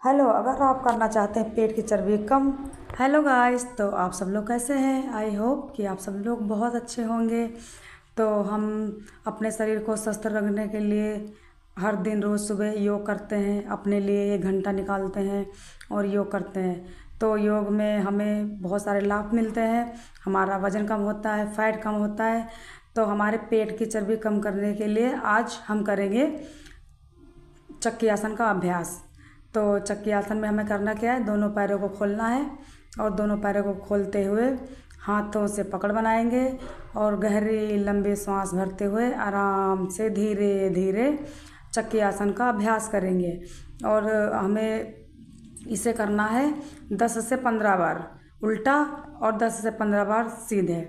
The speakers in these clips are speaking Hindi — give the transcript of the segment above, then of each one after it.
हेलो, अगर आप करना चाहते हैं पेट की चर्बी कम। हेलो गाइस, तो आप सब लोग कैसे हैं? आई होप कि आप सब लोग बहुत अच्छे होंगे। तो हम अपने शरीर को स्वस्थ रखने के लिए हर दिन रोज़ सुबह योग करते हैं, अपने लिए 1 घंटा निकालते हैं और योग करते हैं। तो योग में हमें बहुत सारे लाभ मिलते हैं। हमारा वज़न कम होता है, फैट कम होता है। तो हमारे पेट की चर्बी कम करने के लिए आज हम करेंगे चक्की आसन का अभ्यास। तो चक्की आसन में हमें करना क्या है, दोनों पैरों को खोलना है और दोनों पैरों को खोलते हुए हाथों से पकड़ बनाएंगे और गहरी लंबी सांस भरते हुए आराम से धीरे धीरे चक्की आसन का अभ्यास करेंगे। और हमें इसे करना है 10 से 15 बार उल्टा और 10 से 15 बार सीधे।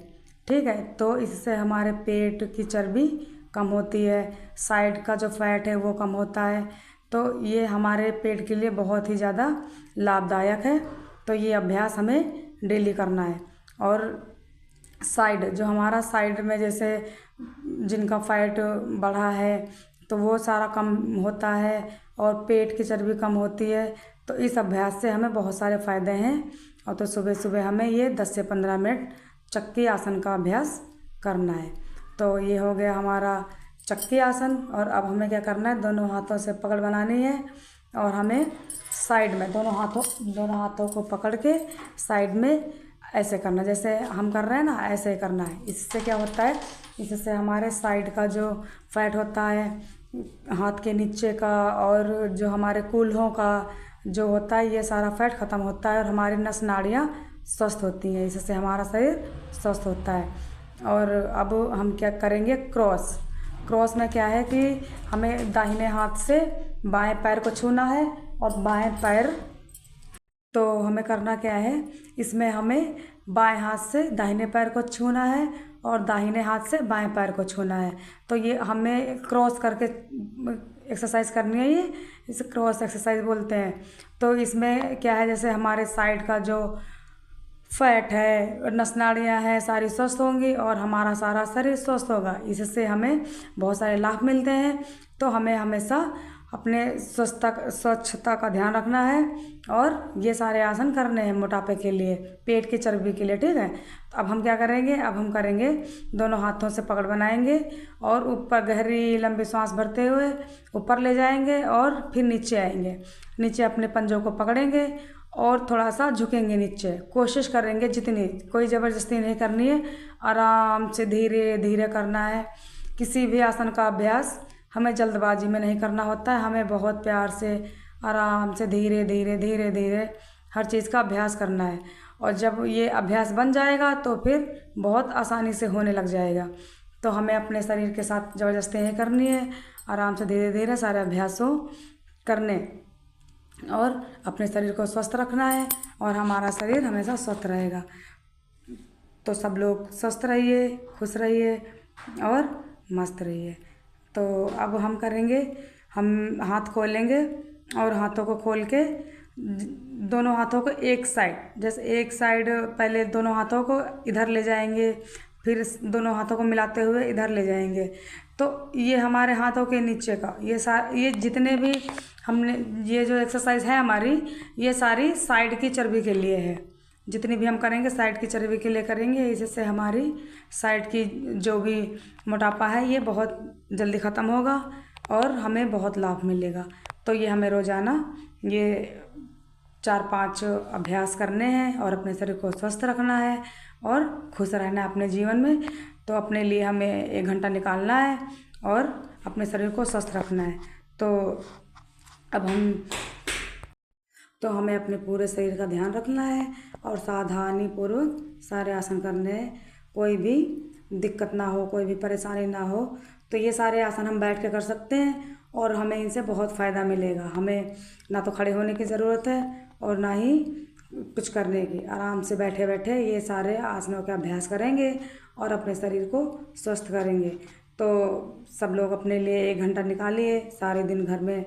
ठीक है, तो इससे हमारे पेट की चर्बी कम होती है, साइड का जो फैट है वो कम होता है। तो ये हमारे पेट के लिए बहुत ही ज़्यादा लाभदायक है। तो ये अभ्यास हमें डेली करना है। और साइड जो हमारा साइड में जैसे जिनका फैट बढ़ा है तो वो सारा कम होता है और पेट की चर्बी कम होती है। तो इस अभ्यास से हमें बहुत सारे फ़ायदे हैं। और तो सुबह सुबह हमें ये 10 से 15 मिनट चक्की आसन का अभ्यास करना है। तो ये हो गया हमारा चक्की आसन। और अब हमें क्या करना है, दोनों हाथों से पकड़ बनानी है और हमें साइड में दोनों हाथों को पकड़ के साइड में ऐसे करना, जैसे हम कर रहे हैं ना, ऐसे ही करना है। इससे क्या होता है, इससे हमारे साइड का जो फैट होता है हाथ के नीचे का और जो हमारे कूल्हों का जो होता है, ये सारा फैट ख़त्म होता है और हमारी नस नाड़ियाँ स्वस्थ होती हैं। इससे हमारा शरीर स्वस्थ होता है। और अब हम क्या करेंगे, क्रॉस। क्रॉस में क्या है कि हमें दाहिने हाथ से बाएं पैर को छूना है और बाएं पैर, तो हमें करना क्या है, इसमें हमें बाएं हाथ से दाहिने पैर को छूना है और दाहिने हाथ से बाएं पैर को छूना है। तो ये हमें क्रॉस करके एक्सरसाइज करनी है। ये इसे क्रॉस एक्सरसाइज बोलते हैं। तो इसमें क्या है, जैसे हमारे साइड का जो फैट है, नस नाड़ियाँ हैं, सारी स्वस्थ होंगी और हमारा सारा शरीर स्वस्थ होगा। इससे हमें बहुत सारे लाभ मिलते हैं। तो हमें हमेशा अपने स्वच्छता का ध्यान रखना है और ये सारे आसन करने हैं मोटापे के लिए, पेट की चर्बी के लिए। ठीक है, तो अब हम क्या करेंगे, अब हम करेंगे दोनों हाथों से पकड़ बनाएंगे और ऊपर गहरी लंबी सांस भरते हुए ऊपर ले जाएंगे और फिर नीचे आएंगे। नीचे अपने पंजों को पकड़ेंगे और थोड़ा सा झुकेंगे नीचे। कोशिश करेंगे जितनी, कोई ज़बरदस्ती नहीं करनी है, आराम से धीरे धीरे करना है। किसी भी आसन का अभ्यास हमें जल्दबाजी में नहीं करना होता है, हमें बहुत प्यार से आराम से धीरे धीरे धीरे धीरे हर चीज़ का अभ्यास करना है। और जब ये अभ्यास बन जाएगा तो फिर बहुत आसानी से होने लग जाएगा। तो हमें अपने शरीर के साथ ज़बरदस्ती नहीं करनी है, आराम से धीरे धीरे सारे अभ्यासों करने और अपने शरीर को स्वस्थ रखना है और हमारा शरीर हमेशा स्वस्थ रहेगा। तो सब लोग स्वस्थ रहिए, खुश रहिए और मस्त रहिए। तो अब हम करेंगे, हम हाथ खोलेंगे और हाथों को खोल के दोनों हाथों को एक साइड, जैसे एक साइड पहले दोनों हाथों को इधर ले जाएंगे, फिर दोनों हाथों को मिलाते हुए इधर ले जाएंगे। तो ये हमारे हाथों के नीचे का ये जितने भी हमने ये जो एक्सरसाइज है हमारी, ये सारी साइड की चर्बी के लिए है। जितनी भी हम करेंगे साइड की चर्बी के लिए करेंगे। इससे हमारी साइड की जो भी मोटापा है ये बहुत जल्दी ख़त्म होगा और हमें बहुत लाभ मिलेगा। तो ये हमें रोज़ाना ये 4-5 अभ्यास करने हैं और अपने शरीर को स्वस्थ रखना है और खुश रहना है अपने जीवन में। तो अपने लिए हमें 1 घंटा निकालना है और अपने शरीर को स्वस्थ रखना है। तो अब हमें अपने पूरे शरीर का ध्यान रखना है और सावधानी पूर्वक सारे आसन करने हैं। कोई भी दिक्कत ना हो, कोई भी परेशानी ना हो। तो ये सारे आसन हम बैठ के कर सकते हैं और हमें इनसे बहुत फ़ायदा मिलेगा। हमें ना तो खड़े होने की ज़रूरत है और ना ही कुछ करने की, आराम से बैठे बैठे ये सारे आसनों का अभ्यास करेंगे और अपने शरीर को स्वस्थ करेंगे। तो सब लोग अपने लिए 1 घंटा निकालिए। सारे दिन घर में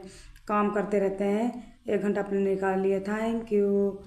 काम करते रहते हैं, 1 घंटा अपने निकालिए। Thank you.